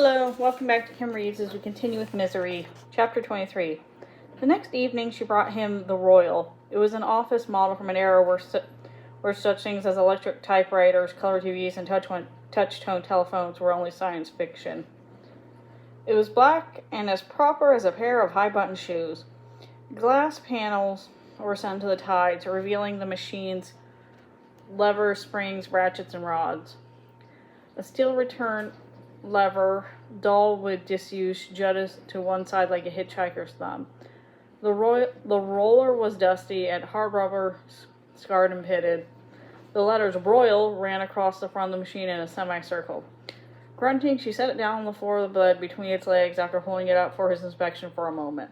Hello, welcome back to Kim Reads as we continue with Misery, Chapter 23. The next evening she brought him the Royal. It was an office model from an era where such things as electric typewriters, color TVs, and touch-tone telephones were only science fiction. It was black and as proper as a pair of high-button shoes. Glass panels were sent to the tides, revealing the machine's levers, springs, ratchets, and rods. A steel return lever, dull with disuse, jutted to one side like a hitchhiker's thumb. The roller was dusty and hard rubber, scarred and pitted. The letters Royal ran across the front of the machine in a semicircle. Grunting, she set it down on the floor of the bed between its legs after holding it up for his inspection for a moment.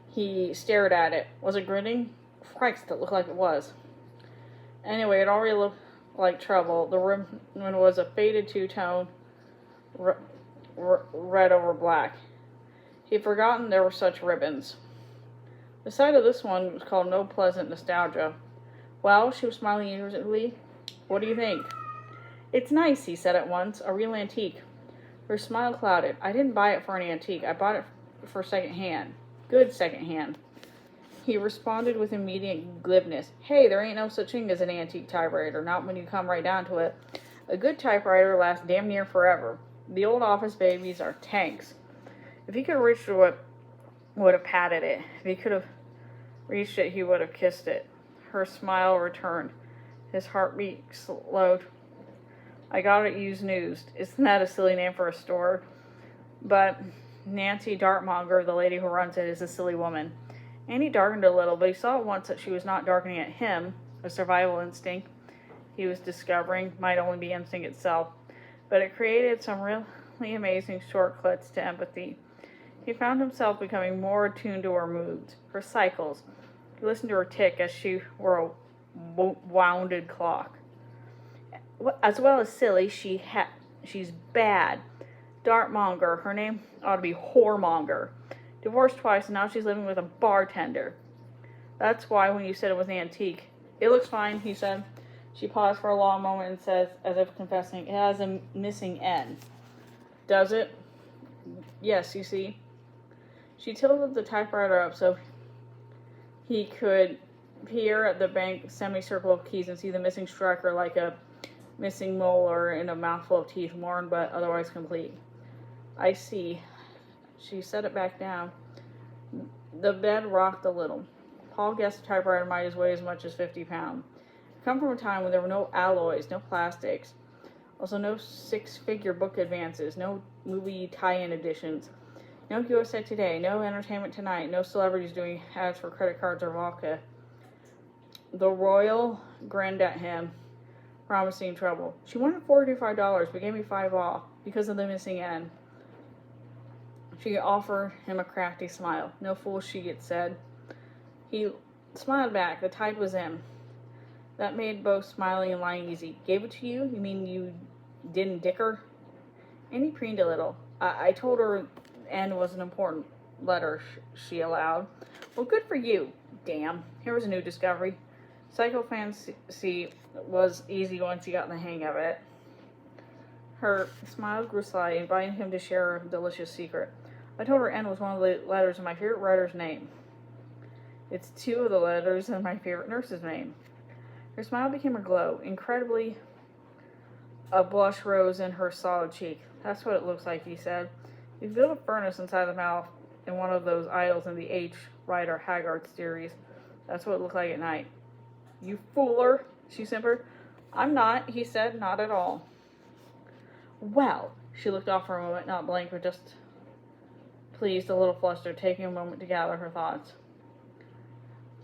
He stared at it. Was it grinning? Christ, it looked like it was. Anyway, it already looked like trouble. The ribbon was a faded two-tone, red over black. He'd forgotten there were such ribbons. The sight of this one was called no pleasant nostalgia. Well, she was smiling eagerly. What do you think? It's nice, he said at once. A real antique. Her smile clouded. I didn't buy it for an antique. I bought it for second-hand. Good second-hand. He responded with immediate glibness. Hey, there ain't no such thing as an antique typewriter, not when you come right down to it. A good typewriter lasts damn near forever. The old office babies are tanks. If he could have reached it, would have patted it. If he could have reached it, he would have kissed it. Her smile returned. His heartbeat slowed. I got it used news. Isn't that a silly name for a store? But Nancy Dartmonger, the lady who runs it, is a silly woman. And he darkened a little, but he saw at once that she was not darkening at him. A survival instinct he was discovering might only be instinct itself. But it created some really amazing shortcuts to empathy. He found himself becoming more attuned to her moods, her cycles. He listened to her tick as she were a wounded clock. As well as silly, she's bad. Dartmonger, her name ought to be Whoremonger. Divorced twice, and now she's living with a bartender. That's why when you said it was antique. It looks fine, he said. She paused for a long moment and says, as if confessing, it has a missing N. Does it? Yes, you see. She tilted the typewriter up so he could peer at the blank semicircle of keys and see the missing striker like a missing molar in a mouthful of teeth, worn but otherwise complete. I see. She set it back down. The bed rocked a little. Paul guessed the typewriter might weigh as much as 50 pounds. Come from a time when there were no alloys, no plastics, also no six-figure book advances, no movie tie-in editions, no USA Today, no Entertainment Tonight, no celebrities doing ads for credit cards or vodka. The Royal grinned at him, promising trouble. She wanted $45, but gave me $5 off because of the missing N. She offered him a crafty smile. No fool she, it said. He smiled back. The tide was in. That made both smiling and lying easy. Gave it to you? You mean you didn't dick her? And he preened a little. I told her N was an important letter, she allowed. Well, good for you. Damn. Here was a new discovery. Psychophancy was easy once he got the hang of it. Her smile grew sly, inviting him to share a delicious secret. I told her N was one of the letters in my favorite writer's name. It's two of the letters in my favorite nurse's name. Her smile became a glow. Incredibly, a blush rose in her solid cheek. That's what it looks like, he said. You built a furnace inside the mouth in one of those idols in the H. Rider Haggard series. That's what it looked like at night. You fooler, she simpered. I'm not, he said, not at all. Well, she looked off for a moment, not blank, but just pleased, a little flustered, taking a moment to gather her thoughts.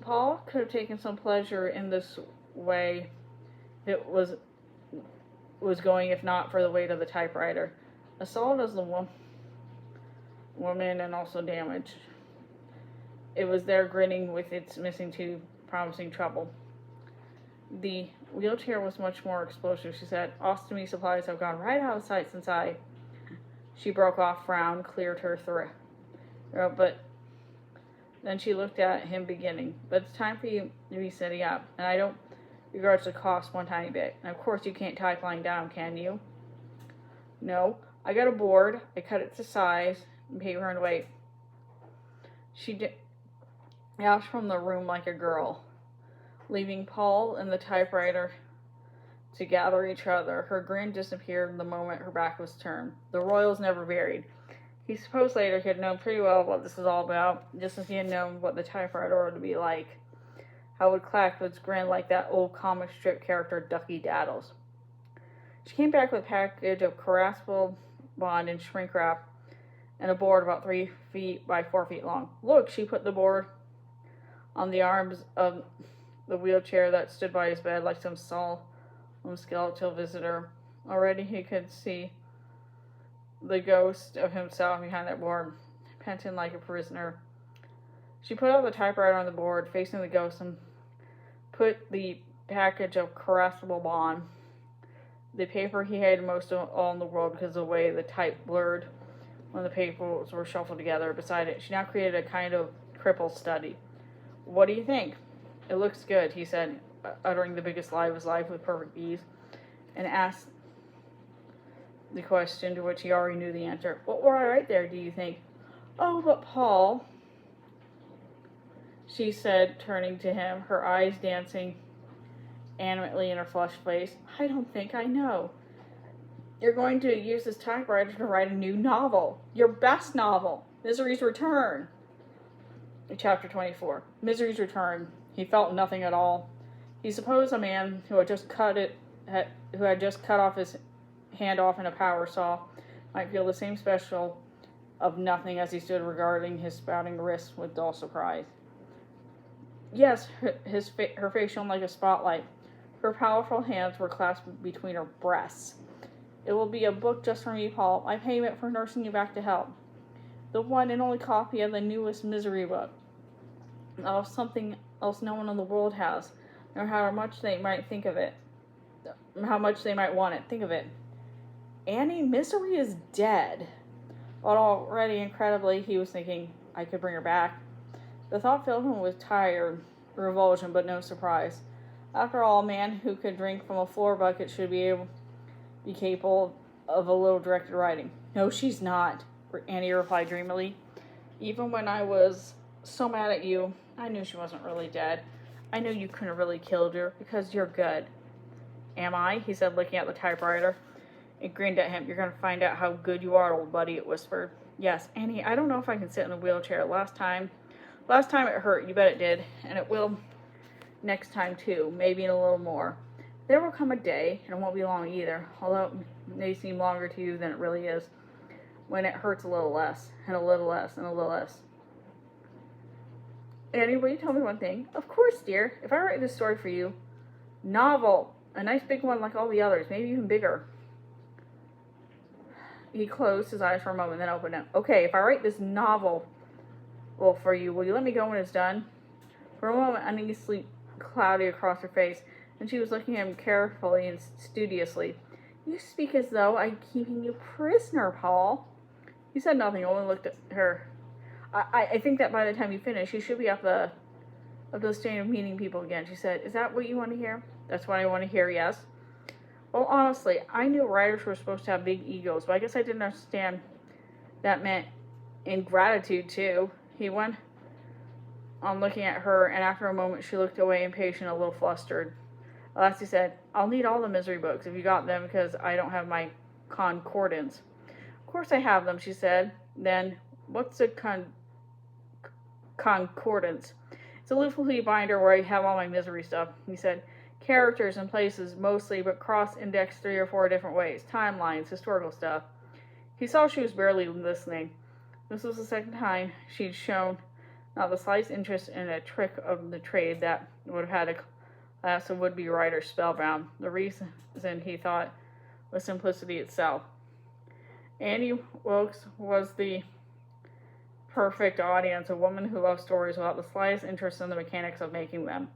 Paul could have taken some pleasure in this way it was going, if not for the weight of the typewriter. As solid as the woman and also damaged. It was there grinning with its missing tooth, promising trouble. The wheelchair was much more explosive, she said. Ostomy supplies have gone right out of sight since She broke off, frowned, cleared her throat. But then she looked at him beginning. But it's time for you to be setting up. And I don't begrudge the cost one tiny bit. And of course you can't type lying down, can you? No. I got a board, I cut it to size, and paper and weight. She dashed from the room like a girl, leaving Paul and the typewriter to gather each other. Her grin disappeared the moment her back was turned. The royals never varied. He supposed later he had known pretty well what this was all about, just as he had known what the typewriter ought to be like. How it would clack with its grin like that old comic strip character Ducky Daddles. She came back with a package of collapsible bond and shrink wrap and a board about 3 feet by 4 feet long. Look, she put the board on the arms of the wheelchair that stood by his bed like some solemn skeletal visitor. Already he could see the ghost of himself behind that board, panting like a prisoner. She put out the typewriter on the board, facing the ghost, and put the package of caressable bond, the paper he hated most of all in the world because of the way the type blurred when the papers were shuffled together beside it. She now created a kind of cripple study. What do you think? It looks good, he said, uttering the biggest lie of his life with perfect ease, and asked the question to which he already knew the answer. What were I right there, do you think? Oh, but Paul, she said, turning to him, her eyes dancing animately in her flushed face. I don't think I know. You're going to use this typewriter to write a new novel. Your best novel. Misery's Return. Chapter 24. Misery's Return. He felt nothing at all. He supposed a man who had just cut off his hand off in a power saw might feel the same special of nothing as he stood regarding his spouting wrists with dull surprise. Yes, her face shone like a spotlight. Her powerful hands were clasped between her breasts. It will be a book just for me, Paul. My payment for nursing you back to health. The one and only copy of the newest misery book. Of something else no one in the world has, nor how much they might think of it. How much they might want it. Think of it. Annie, Misery is dead. But already, incredibly, he was thinking, I could bring her back. The thought filled him with tired revulsion, but no surprise. After all, a man who could drink from a floor bucket should be capable of a little directed writing. No, she's not, Annie replied dreamily. Even when I was so mad at you, I knew she wasn't really dead. I knew you couldn't have really killed her, because you're good. Am I? He said, looking at the typewriter. It grinned at him. You're going to find out how good you are, old buddy, it whispered. Yes, Annie, I don't know if I can sit in a wheelchair. Last time it hurt, you bet it did, and it will next time too, maybe in a little more. There will come a day, and it won't be long either, although it may seem longer to you than it really is, when it hurts a little less, and a little less, and a little less. Annie, will you tell me one thing? Of course, dear. If I write this story for you, novel, a nice big one like all the others, maybe even bigger. He closed his eyes for a moment, then opened them. Okay, if I write this novel for you, will you let me go when it's done? For a moment, uneasily cloudy across her face, and she was looking at him carefully and studiously. You speak as though I'm keeping you prisoner, Paul. He said nothing, only looked at her. I think that by the time you finish, you should be up the stage of meeting people again, she said. Is that what you want to hear? That's what I want to hear, yes. Well, honestly, I knew writers were supposed to have big egos, but I guess I didn't understand that meant ingratitude, too. He went on looking at her, and after a moment she looked away, impatient, a little flustered. At last he said, I'll need all the misery books if you got them, because I don't have my concordance. Of course I have them, she said. Then, what's a concordance? It's a leafy binder where I have all my misery stuff, he said. Characters and places, mostly, but cross-indexed 3 or 4 different ways. Timelines, historical stuff. He saw she was barely listening. This was the second time she'd shown not the slightest interest in a trick of the trade that would have had a class of would-be writers spellbound. The reason, he thought, was simplicity itself. Annie Wilkes was the perfect audience, a woman who loved stories without the slightest interest in the mechanics of making them.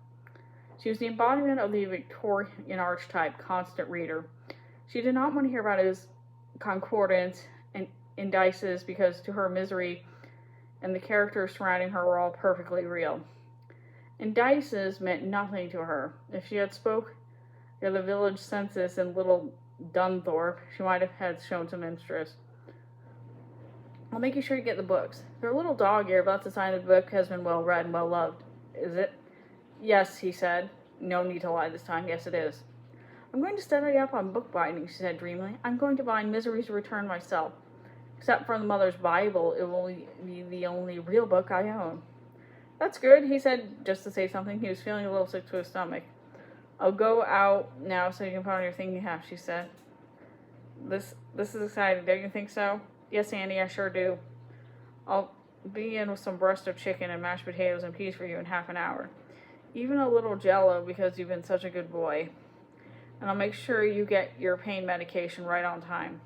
She was the embodiment of the Victorian archetype, constant reader. She did not want to hear about his concordance and indices because to her misery and the characters surrounding her were all perfectly real. Indices meant nothing to her. If she had spoke of the village census in Little Dunthorpe, she might have had shown some interest. I'll make you sure you get the books. They're a little dog-eared, but that's a sign the book has been well read and well loved. Is it? Yes, he said. No need to lie this time. Yes, it is. I'm going to study up on bookbinding, she said dreamily. I'm going to bind Misery's Return myself. Except for the Mother's Bible, it will be the only real book I own. That's good, he said, just to say something. He was feeling a little sick to his stomach. I'll go out now so you can put on your thinking hat, she said. This is exciting, don't you think so? Yes, Andy, I sure do. I'll be in with some breast of chicken and mashed potatoes and peas for you in half an hour. Even a little Jell-O because you've been such a good boy. And I'll make sure you get your pain medication right on time.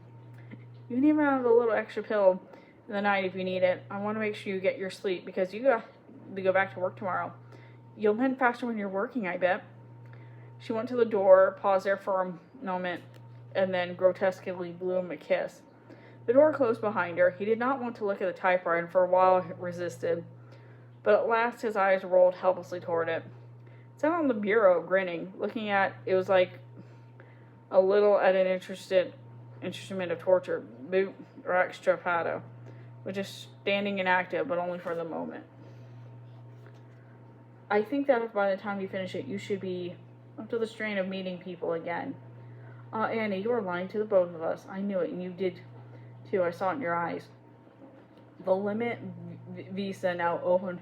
You can even have a little extra pill in the night if you need it. I want to make sure you get your sleep because you got to go back to work tomorrow. You'll mend faster when you're working, I bet. She went to the door, paused there for a moment, and then grotesquely blew him a kiss. The door closed behind her. He did not want to look at the typewriter and for a while resisted, but at last his eyes rolled helplessly toward it. It sat on the bureau, grinning, looking at it was like a little at an instrument of torture, boot or extrapado, which is standing inactive, but only for the moment. I think that if by the time you finish it, you should be up to the strain of meeting people again. Annie, you are lying to the both of us. I knew it, and you did too. I saw it in your eyes. The limit visa now open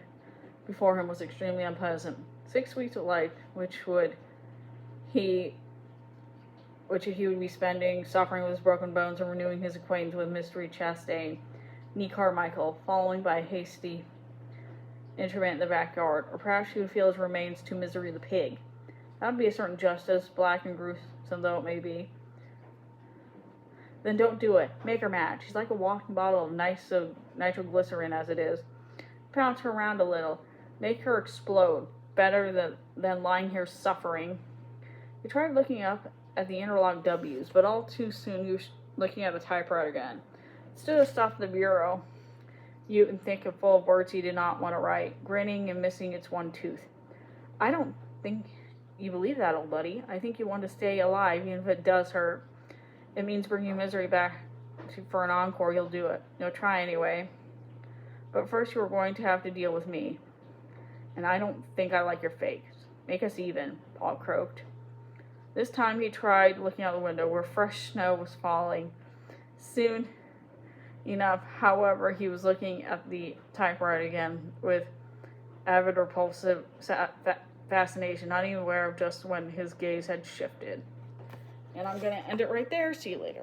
before him was extremely unpleasant. 6 weeks of life, which he would be spending suffering with his broken bones and renewing his acquaintance with Mystery Chastain, Nee Carmichael, following by a hasty interment in the backyard, or perhaps he would feel his remains to Misery the pig. That would be a certain justice, black and gruesome though it may be. Then don't do it. Make her mad. She's like a walking bottle of nitroglycerin as it is. Pounce her around a little. Make her explode. Better than lying here suffering. He tried looking up at the interlocked W's, but all too soon he was looking at the typewriter again. Stood a stop at the bureau, mute and thick and full of words he did not want to write, grinning and missing its one tooth. I don't think you believe that, old buddy. I think you want to stay alive, even if it does hurt. It means bringing Misery back for an encore. You'll do it. You'll try anyway. But first you are going to have to deal with me. And I don't think I like your face. Make us even, Paul croaked. This time he tried looking out the window where fresh snow was falling. Soon enough, however, he was looking at the typewriter again with avid repulsive fascination, not even aware of just when his gaze had shifted. And I'm going to end it right there. See you later.